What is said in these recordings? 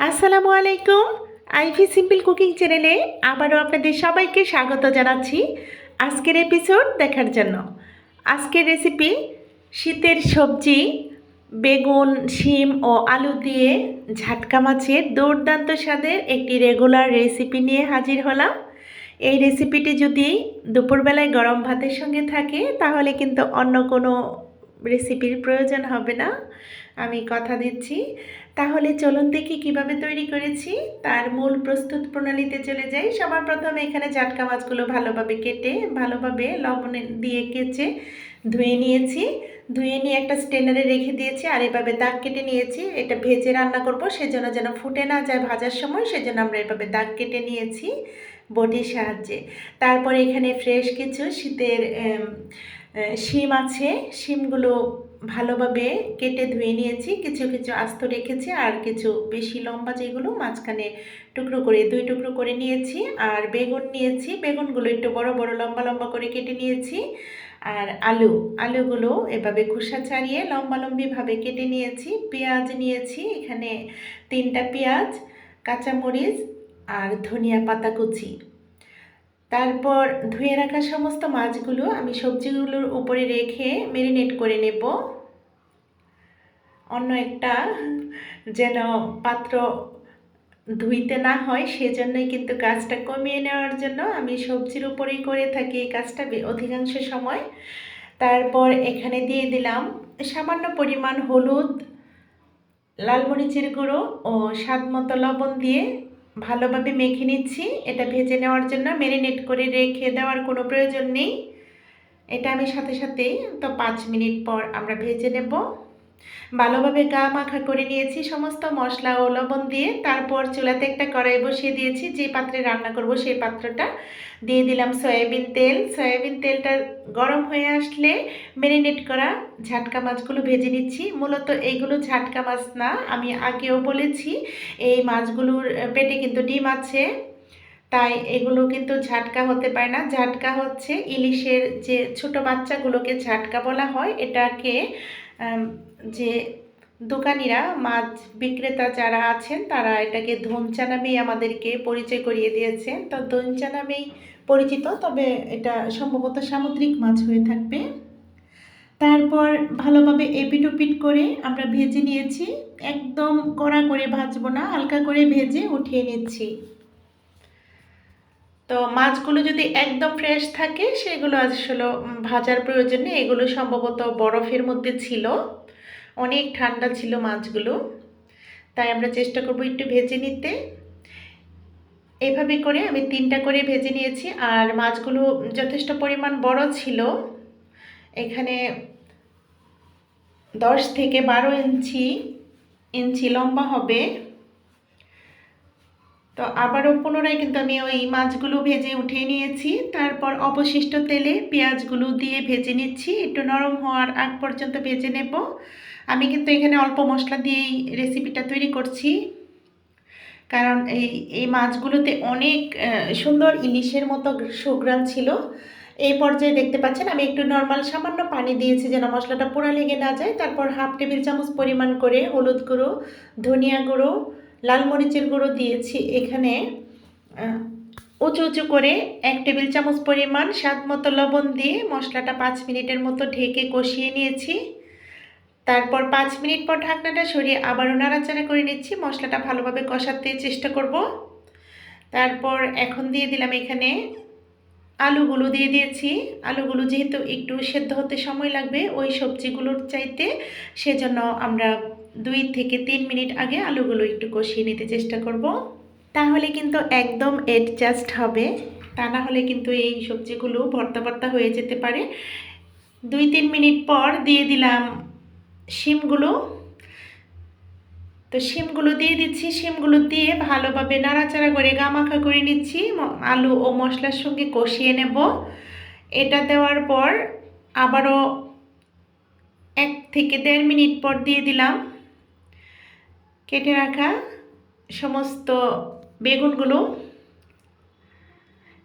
আসসালামু আলাইকুম। Ivy simple cooking চ্যানেলে আবারও আপনাদের সবাইকে স্বাগত জানাচ্ছি আজকের এপিসোড দেখার জন্য। আজকের রেসিপি শীতের সবজি বেগুন, শিম ও আলু দিয়ে ঝাটকা মাছের দুর্দান্ত স্বাদের একটি রেগুলার রেসিপি নিয়ে হাজির হলাম। এই রেসিপিটি যদি দুপুরবেলায় গরম ভাতের সঙ্গে থাকে তাহলে কিন্তু অন্য কোনো রেসিপির প্রয়োজন হবে না, আমি কথা দিচ্ছি। তাহলে চলুন দেখি কীভাবে তৈরি করেছি। তার মূল প্রস্তুত প্রণালীতে চলে যাই। সবার প্রথমে এখানে জাটকা মাছগুলো ভালোভাবে কেটে ভালোভাবে লবণ দিয়ে কেচে ধুয়ে নিয়েছি। ধুয়ে নিয়ে একটা স্টেনারে রেখে দিয়েছি আর এভাবে দাগ কেটে নিয়েছি। এটা ভেজে রান্না করব, সেজন্য যেন ফুটে না যায় ভাজার সময়, সেজন্য আমরা এভাবে দাগ কেটে নিয়েছি বটির সাহায্যে। তারপরে এখানে ফ্রেশ কিছু শীতের শিম আছে, শিমগুলো ভালোভাবে কেটে ধুয়ে নিয়েছি, কিছু কিছু আস্ত রেখেছি আর কিছু বেশি লম্বা যেগুলো মাঝখানে টুকরো করে 2 টুকরো করে নিয়েছি। আর বেগুন নিয়েছি, বেগুনগুলো একটু বড় বড় লম্বা লম্বা করে কেটে নিয়েছি। আর আলুগুলো এভাবে খোসা ছাড়িয়ে লম্বালম্বিভাবে কেটে নিয়েছি। পেঁয়াজ নিয়েছি এখানে 3টা পেঁয়াজ, কাঁচামরিচ আর ধনিয়া পাতা কুচি। তারপর ধুয়ে রাখা সমস্ত মাছগুলো আমি সবজিগুলোর উপরে রেখে ম্যারিনেট করে নেব। অন্য একটা যেন পাত্র ধুইতে না হয় সেজন্যই কিন্তু কাজটা কমিয়ে নেওয়ার জন্য আমি সবজির উপরেই করে থাকি এই কাজটা অধিকাংশ সময়। তারপর এখানে দিয়ে দিলাম সামান্য পরিমাণ হলুদ, লাল মরিচের গুঁড়ো ও স্বাদ মতো লবণ দিয়ে ভালোভাবে মেখে নিচ্ছি। এটা ভেজে নেওয়ার জন্য ম্যারিনেট করে রেখে দেওয়ার কোনো প্রয়োজন নেই। এটা আমি সাথে সাথেই তো 5 মিনিট পর আমরা ভেজে নেব। ভালোভাবে গা মাখা করে নিয়েছি সমস্ত মশলা ও লবণ দিয়ে। তারপর চুলাতে একটা কড়াই বসিয়ে দিয়েছি, যে পাত্রে রান্না করব সেই পাত্রটা দিয়ে দিলাম সয়াবিন তেল। সয়াবিন তেলটা গরম হয়ে আসলে ম্যারিনেট করা ঝাটকা মাছগুলো ভেজে নিচ্ছি। মূলত এইগুলো ঝাটকা মাছ না, আমি আগেও বলেছি এই মাছগুলোর পেটে কিন্তু ডিম আছে, তাই এগুলো কিন্তু ঝাটকা হতে পারে না। ঝাটকা হচ্ছে ইলিশের যে ছোট বাচ্চাগুলোকে ঝাটকা বলা হয়। এটাকে যে দোকানিরা মাছ বিক্রেতা যারা আছেন তারা এটাকে ধনচা নামেই আমাদেরকে পরিচয় করিয়ে দিয়েছেন। তো ধনচা নামেই পরিচিত, তবে এটা সম্ভবত সামুদ্রিক মাছ হয়ে থাকবে। তারপর ভালোভাবে এপিট ওপিট করে আমরা ভেজে নিয়েছি। একদম কড়া করে ভাজবো না, হালকা করে ভেজে উঠিয়ে নিচ্ছি। তো মাছগুলো যদি একদম ফ্রেশ থাকে সেগুলো আসলে ভাজার প্রয়োজন নেই। এগুলো সম্ভবত বরফের মধ্যে ছিল, অনেক ঠান্ডা ছিল মাছগুলো, তাই আমরা চেষ্টা করব একটু ভেজে নিতে। এভাবে করে আমি 3টা করে ভেজে নিয়েছি। আর মাছগুলো যথেষ্ট পরিমাণ বড় ছিল, এখানে 10 থেকে 12 ইঞ্চি লম্বা হবে। তো আবারও পুনরায় কিন্তু আমি ওই মাছগুলো ভেজে উঠিয়ে নিয়েছি। তারপর অবশিষ্ট তেলে পেঁয়াজগুলো দিয়ে ভেজে নিচ্ছি, একটু নরম হওয়ার আগ পর্যন্ত ভেজে নেব। আমি কিন্তু এখানে অল্প মশলা দিয়েই রেসিপিটা তৈরি করছি, কারণ এই মাছগুলোতে অনেক সুন্দর ইলিশের মতো সুঘ্রাণ ছিল। এই পর্যায়ে দেখতে পাচ্ছেন আমি একটু নর্মাল সামান্য পানি দিয়েছি যেন মশলাটা পোড়া লেগে না যায়। তারপর 1/2 টেবিল চামচ পরিমাণ করে হলুদ গুঁড়ো, ধনিয়া গুঁড়ো, লাল মরিচের গুঁড়ো দিয়েছি। এখানে উঁচু উঁচু করে 1 টেবিল চামচ পরিমাণ স্বাদ মতো লবণ দিয়ে মশলাটা 5 মিনিটের মতো ঢেকে কষিয়ে নিয়েছি। তারপর 5 মিনিট পর ঢাকনাটা সরিয়ে আবারও নাড়াচাড়া করে নিচ্ছি, মশলাটা ভালোভাবে কষাতে চেষ্টা করব। তারপর এখন দিয়ে দিলাম এখানে আলুগুলো দিয়ে দিয়েছি। আলুগুলো যেহেতু একটু সেদ্ধ হতে সময় লাগবে ওই সবজিগুলোর চাইতে, সেজন্য আমরা 2 থেকে 3 মিনিট আগে আলুগুলো একটু কষিয়ে নিতে চেষ্টা করব। তাহলে কিন্তু একদম অ্যাডজাস্ট হবে, তা না হলে কিন্তু এই সবজিগুলো ভর্তা ভর্তা হয়ে যেতে পারে। 2-3 মিনিট পর দিয়ে দিলাম শিমগুলো। তো শিমগুলো দিয়ে দিচ্ছি, শিমগুলো দিয়ে ভালোভাবে নাড়াচাড়া করে গামাখা করে নিচ্ছি, আলু ও মশলার সঙ্গে কষিয়ে নেব। এটা দেওয়ার পর আবারও 1 থেকে 1.5 মিনিট পর দিয়ে দিলাম কেটে রাখা সমস্ত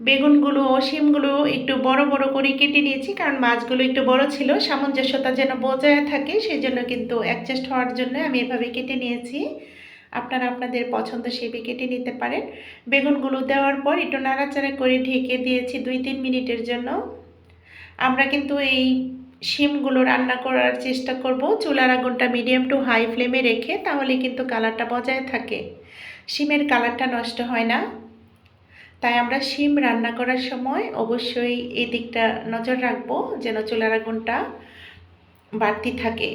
বেগুনগুলো ও শিমগুলো একটু বড় বড় করে কেটে নিয়েছি, কারণ মাছগুলো একটু বড় ছিল, সামঞ্জস্যতা যেন বজায় থাকে সেজন্য কিন্তু অ্যাডজাস্ট হওয়ার জন্য আমি এভাবে কেটে নিয়েছি। আপনারা আপনাদের পছন্দ শেপে কেটে নিতে পারেন। বেগুনগুলো দেওয়ার পর একটু নাড়াচাড়া করে ঢেকে দিয়েছি 2-3 মিনিটের জন্য। আমরা কিন্তু এই শিমগুলো রান্না করার চেষ্টা করব চুলার আগুনটা মিডিয়াম টু হাই ফ্লেমে রেখে, তাহলে কিন্তু কালারটা বজায় থাকে, শিমের কালারটা নষ্ট হয় না। তাই আমরা শিম রান্না করার সময় অবশ্যই এই দিকটা নজর রাখবো যেন চুলার আগুনটা বাড়তি থাকে।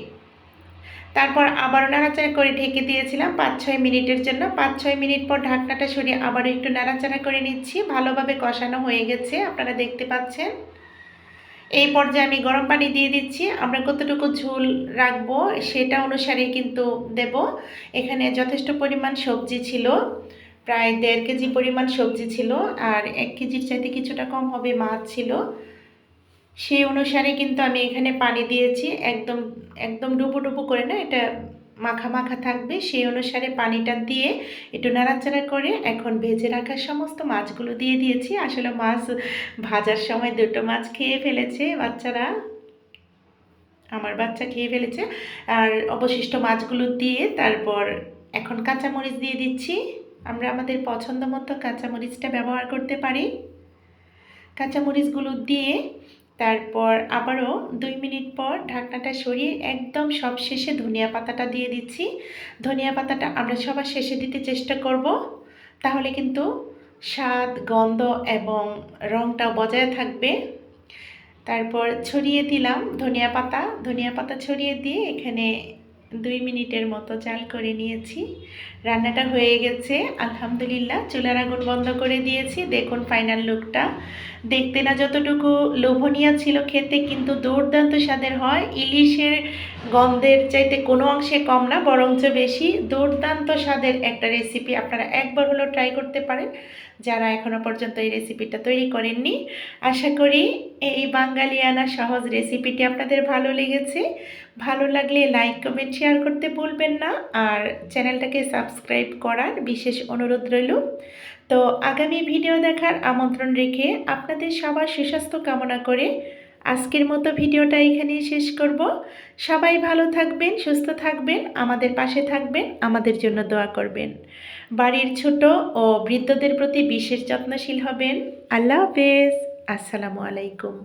তারপর আবারও নাড়াচাড়া করে ঢেকে দিয়েছিলাম 5-6 মিনিটের জন্য। 5-6 মিনিট পর ঢাকনাটা সরিয়ে আবারও একটু নাড়াচাড়া করে নিচ্ছি। ভালোভাবে কষানো হয়ে গেছে, আপনারা দেখতে পাচ্ছেন। এই পর্যায়ে আমি গরম পানি দিয়ে দিচ্ছি। আমরা কতটুকু ঝোল রাখবো সেটা অনুসারে কিন্তু দেব। এখানে যথেষ্ট পরিমাণ সবজি ছিল, প্রায় 1.5 কেজি পরিমাণ সবজি ছিল, আর 1 কেজির চাইতে কিছুটা কম হবে মাছ ছিল। সেই অনুসারে কিন্তু আমি এখানে পানি দিয়েছি, একদম একদম ডুবো করে না, এটা মাখা মাখা থাকবে, সেই অনুসারে পানিটা দিয়ে একটু নাড়াচাড়া করে এখন ভেজে রাখা সমস্ত মাছগুলো দিয়ে দিয়েছি। আসলে মাছ ভাজার সময় 2টো মাছ খেয়ে ফেলেছে বাচ্চারা, আমার বাচ্চা খেয়ে ফেলেছে। আর অবশিষ্ট মাছগুলো দিয়ে তারপর এখন কাঁচামরিচ দিয়ে দিচ্ছি। আমরা আমাদের পছন্দ মতো কাঁচামরিচটা ব্যবহার করতে পারি। কাঁচামরিচগুলো দিয়ে তারপর আবারও 2 মিনিট পর ঢাকনাটা সরিয়ে একদম সব শেষে ধনিয়া পাতাটা দিয়ে দিচ্ছি। ধনিয়া পাতাটা আমরা সবার শেষে দিতে চেষ্টা করব, তাহলে কিন্তু স্বাদ, গন্ধ এবং রঙটাও বজায় থাকবে। তারপর ছড়িয়ে দিলাম ধনিয়া পাতা ছড়িয়ে দিয়ে এখানে 2 মিনিটের মতো জাল করে নিয়েছি। রান্নাটা হয়ে গেছে আলহামদুলিল্লাহ। চুলার আগুন বন্ধ করে দিয়েছি। দেখুন ফাইনাল লুকটা, দেখতে না যতটুকু লোভনীয় ছিল, খেতে কিন্তু দুর্দান্ত স্বাদের হয়। ইলিশের গন্ধের চাইতে কোনো অংশে কম না, বরঞ্চ বেশি। দুর্দান্ত স্বাদের একটা রেসিপি, আপনারা একবার হলেও ট্রাই করতে পারেন যারা এখনও পর্যন্ত এই রেসিপিটা তৈরি করেননি। আশা করি এই বাঙালিয়ানা সহজ রেসিপিটি আপনাদের ভালো লেগেছে। ভালো লাগলে লাইক, কমেন্ট, শেয়ার করতে ভুলবেন না, আর চ্যানেলটাকে সাবস্ক্রাইব করার বিশেষ অনুরোধ রইল। তো আগামী ভিডিও দেখার আমন্ত্রণ রেখে আপনাদের সবার সুস্বাস্থ্য কামনা করে আজকের মতো ভিডিওটা এখানেই শেষ করব। সবাই ভালো থাকবেন, সুস্থ থাকবেন, আমাদের পাশে থাকবেন, আমাদের জন্য দোয়া করবেন। বাড়ির ছোট ও বৃদ্ধদের প্রতি বিশেষ যত্নশীল হবেন। আল্লাহ হাফেজ। আসসালামু আলাইকুম।